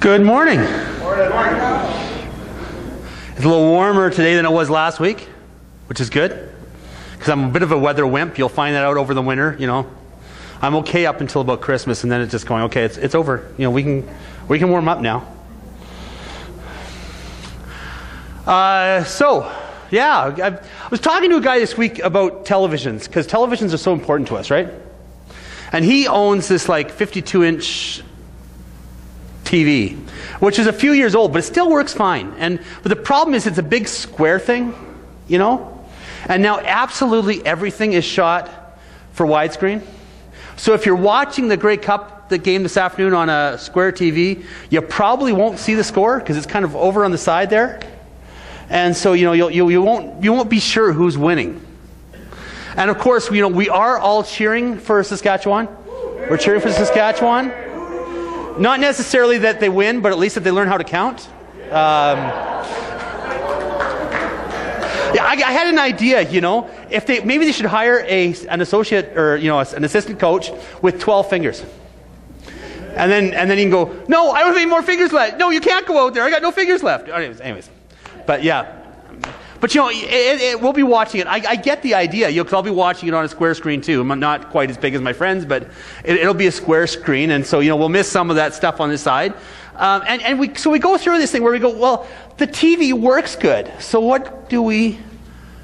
Good morning. Morning. It's a little warmer today than it was last week, which is good, because I'm a bit of a weather wimp. You'll find that out over the winter, you know. I'm okay up until about Christmas, and then it's just going, okay, it's over. You know, we can warm up now. I was talking to a guy this week about televisions, because televisions are so important to us, right? And he owns this like 52-inch TV, which is a few years old, but it still works fine. But the problem is it's a big square thing, you know? And now absolutely everything is shot for widescreen. So if you're watching the Grey Cup, the game this afternoon on a square TV, you probably won't see the score because it's kind of over on the side there. And so, you know, you won't be sure who's winning. And of course, you know, we are all cheering for Saskatchewan. We're cheering for Saskatchewan. Not necessarily that they win, but at least that they learn how to count. I had an idea, you know, maybe they should hire an associate or, you know, an assistant coach with 12 fingers. And then he can go, no, I don't have any more fingers left. No, you can't go out there. I got no fingers left. Anyways. But yeah. But, you know, we'll be watching it. I get the idea, you know, because I'll be watching it on a square screen too. I'm not quite as big as my friends, but it'll be a square screen. And so, you know, we'll miss some of that stuff on this side. So we go through this thing where we go, well, the TV works good. So what do we,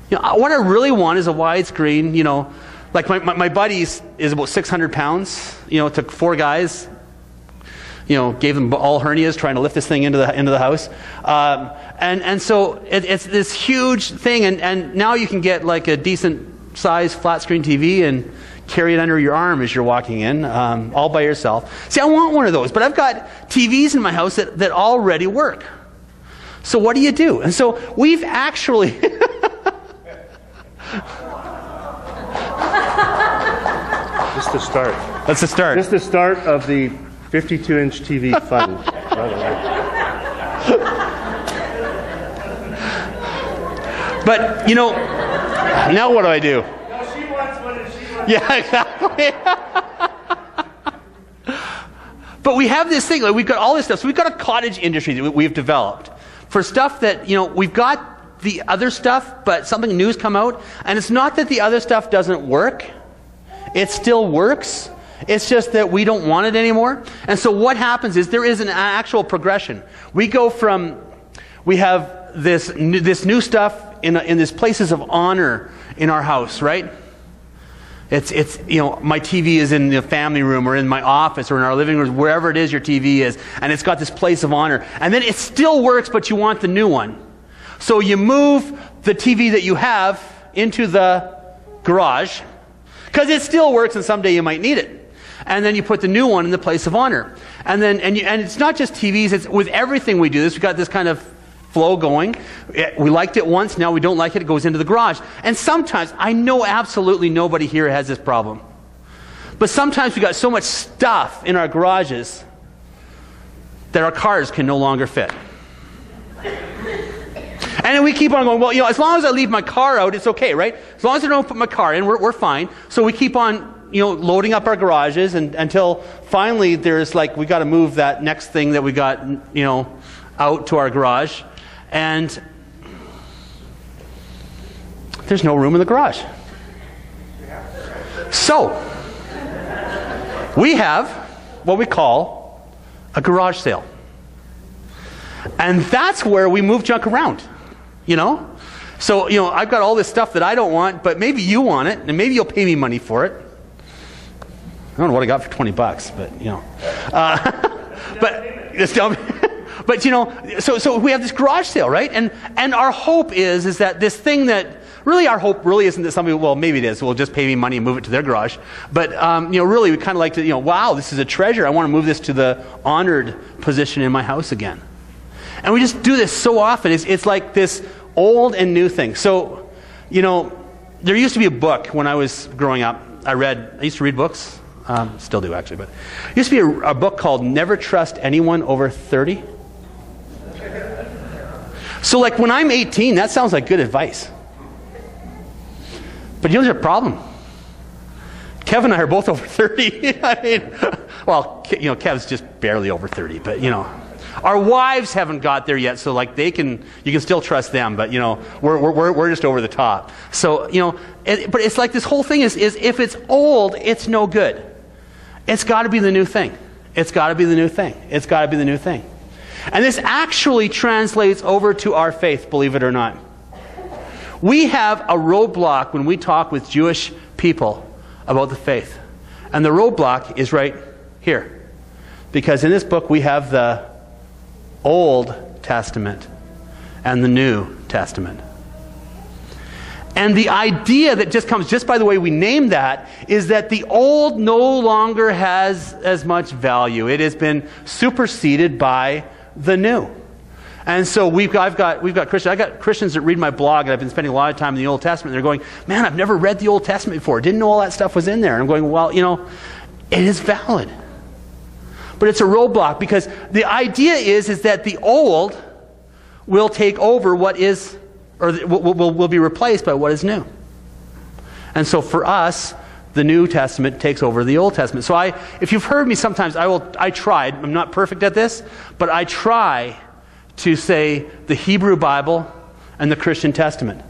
you know, what I really want is a widescreen, you know, like my buddy's is about 600 pounds, you know, it took 4 guys, you know, gave them all hernias trying to lift this thing into the house. And so it's this huge thing, and now you can get like a decent size flat screen TV and carry it under your arm as you're walking in, all by yourself. See, I want one of those, but I've got TVs in my house that already work. So what do you do? And so we've actually... Just the start. That's the start. Just the start of the 52-inch TV fund. But, you know, now what do I do? No, she wants one and she wants Yeah, exactly. But we have this thing, like we've got all this stuff. So we've got a cottage industry that we've developed for stuff that, you know, we've got the other stuff, but something new's come out. And it's not that the other stuff doesn't work. It still works. It's just that we don't want it anymore. And so what happens is there is an actual progression. We have this new stuff in this places of honor in our house, right? It's you know, my TV is in the family room or in my office or in our living room, wherever it is your TV is, and it's got this place of honor. And then it still works, but you want the new one. So you move the TV that you have into the garage because it still works and someday you might need it. And then you put the new one in the place of honor. And it's not just TVs, it's with everything we do this. We've got this kind of flow going. We liked it once, now we don't like it, it goes into the garage. And sometimes, I know absolutely nobody here has this problem. But sometimes we got so much stuff in our garages that our cars can no longer fit. And then we keep on going, well, you know, as long as I leave my car out, it's okay, right? As long as I don't put my car in, we're fine. So we keep on, you know, loading up our garages until finally there's like, we got to move that next thing that we got, you know, out to our garage. And there's no room in the garage. So we have what we call a garage sale. And that's where we move junk around, you know? So, you know, I've got all this stuff that I don't want, but maybe you want it, and maybe you'll pay me money for it. I don't know what I got for $20, but, you know. But you know, so we have this garage sale, right? And our hope is that this thing that really our hope really isn't that somebody, well, maybe it is, will just pay me money and move it to their garage. But you know, really we kind of like to, you know, wow, this is a treasure. I want to move this to the honored position in my house again. And we just do this so often. It's like this old and new thing. So, you know, there used to be a book when I was growing up. I used to read books. Still do actually, but there used to be a book called Never Trust Anyone Over 30. So like when I'm 18, that sounds like good advice. But you know there's a problem. Kevin and I are both over 30. I mean, well, you know, Kev's just barely over 30, but you know. Our wives haven't got there yet, so like you can still trust them, but we're just over the top. So but it's like this whole thing is if it's old, it's no good. It's got to be the new thing. It's got to be the new thing. It's got to be the new thing. And this actually translates over to our faith, believe it or not. We have a roadblock when we talk with Jewish people about the faith. And the roadblock is right here. Because in this book we have the Old Testament and the New Testament. And the idea that just comes just by the way we name that is that the old no longer has as much value. It has been superseded by the new. And so we've got Christians. I got Christians that read my blog, and I've been spending a lot of time in the Old Testament. And they're going, man, I've never read the Old Testament before. Didn't know all that stuff was in there. And I'm going, well, it is valid. But it's a roadblock because the idea is that the old will take over what is, or will be replaced by what is new. And so for us, the New Testament takes over the Old Testament. So if you've heard me sometimes, I tried. I'm not perfect at this, but I try to say the Hebrew Bible and the Christian Testament.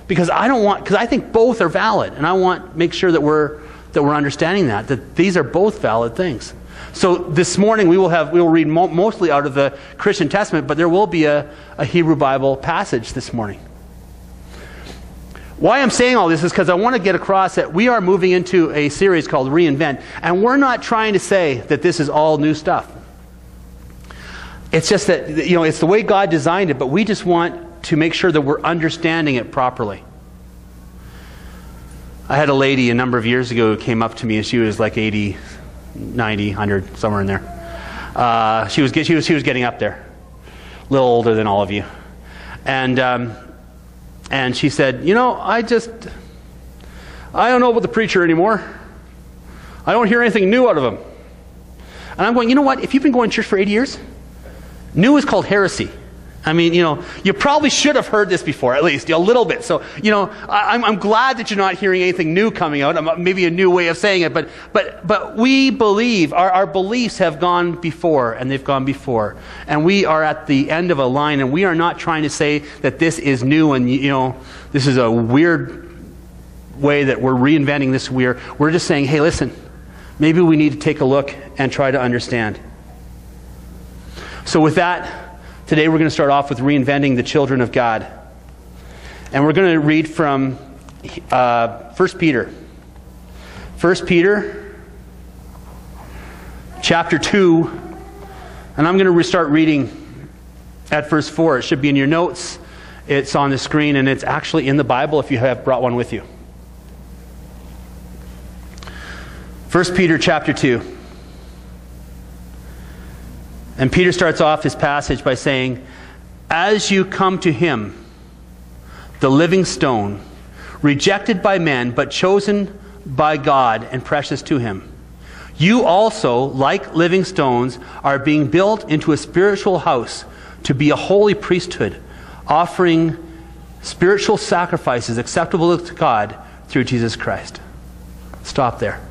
Because I think both are valid, and I want to make sure that we're understanding that these are both valid things. So this morning we will read mostly out of the Christian Testament, but there will be a Hebrew Bible passage this morning. Why I'm saying all this is because I want to get across that we are moving into a series called Reinvent, and we're not trying to say that this is all new stuff. It's just that, it's the way God designed it, but we just want to make sure that we're understanding it properly. I had a lady a number of years ago who came up to me, and she was like 80, 90, 100, somewhere in there. She was getting up there, a little older than all of you. And she said, I don't know about the preacher anymore. I don't hear anything new out of him. And I'm going, you know what? If you've been going to church for 80 years, new is called heresy. I mean, you probably should have heard this before, at least a little bit. So, I'm glad that you're not hearing anything new coming out. Maybe a new way of saying it, but we believe our beliefs have gone before, and they've gone before, and we are at the end of a line, and we are not trying to say that this is new and this is a weird way that we're reinventing this. We're just saying, hey, listen, maybe we need to take a look and try to understand. So with that. Today we're going to start off with reinventing the children of God. And we're going to read from 1 Peter. 1 Peter chapter 2. And I'm going to start reading at verse 4. It should be in your notes. It's on the screen, and it's actually in the Bible if you have brought one with you. 1 Peter chapter 2. And Peter starts off his passage by saying, as you come to him, the living stone, rejected by men, but chosen by God and precious to him, you also, like living stones, are being built into a spiritual house to be a holy priesthood, offering spiritual sacrifices acceptable to God through Jesus Christ. Stop there.